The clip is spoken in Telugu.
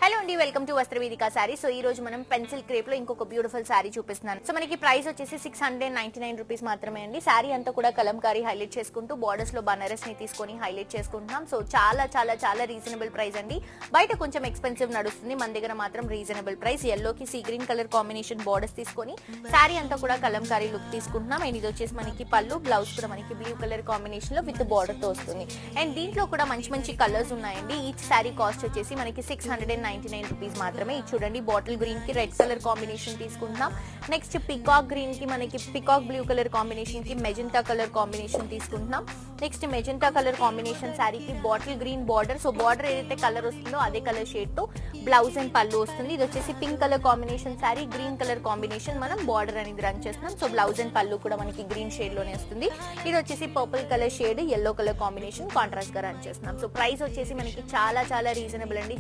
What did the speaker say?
హలో అండి, వెల్కమ్ టు వస్త్రవేదిక సారీ. సో ఈ రోజు మనం పెన్సిల్ క్రేప్ లో ఇంకొక బ్యూటిఫుల్ సారీ చూపిస్తున్నాను. సో మనకి ప్రైస్ వచ్చేసి 699 రూపీస్ మాత్రమే అండి. సారీ అంతా కూడా కలంకారీ హైలైట్ చేసుకుంటూ బోర్డర్స్ లో బనారస్ ని తీసుకొని హైలైట్ చేసుకుంటున్నాం. సో చాలా చాలా చాలా రీజనబుల్ ప్రైస్ అండి. బయట కొంచెం ఎక్స్పెన్సివ్ నడుస్తుంది, మన దగ్గర మాత్రం రీజనబుల్ ప్రైస్. ఎల్లో కి sea green colour combination borders తీసుకొని సారీ అంతా కూడా కలంకారీ లుక్ తీసుకుంటున్నాం. అండ్ ఇది వచ్చేసి మనకి పళ్ళు, బ్లౌజ్ కూడా మనకి బ్లూ కలర్ కాంబినేషన్ లో విత్ బోర్డర్ తో వస్తుంది. అండ్ దీంట్లో కూడా మంచి మంచి కలర్స్ ఉన్నాయండి. ఈచ్ సారీ కాస్ట్ వచ్చేసి మనకి 699 రూపీస్ మాత్రమే. ఇది చూడండి, బాటిల్ గ్రీన్ కి రెడ్ కలర్ కాంబినేషన్ తీసుకుంటున్నాం. నెక్స్ట్ పికాక్ గ్రీన్ కి మనకి పికాక్ బ్లూ కలర్ కాంబినేషన్ కి మెజెంటా కలర్ కాంబినేషన్ తీసుకుంటున్నాం. నెక్స్ట్ మెజెంటా కలర్ కాంబినేషన్ శారీకి bottle green border. So border ఏదైతే కలర్ వస్తుందో అదే కలర్ షేడ్ తో బ్లౌజ్ అండ్ పళ్ళు వస్తుంది. ఇది వచ్చేసి pink colour combination sari, green colour combination మనం బార్డర్ అనేది రన్ చేస్తున్నాం. సో బ్లౌజ్ అండ్ పళ్ళు కూడా మనకి గ్రీన్ షేడ్ లోనే వస్తుంది. ఇది వచ్చేసి purple colour shade, yellow colour combination contrast గా రన్ చేస్తున్నాం. సో ప్రైస్ వచ్చేసి మనకి చాలా చాలా రీజనబుల్ అండి.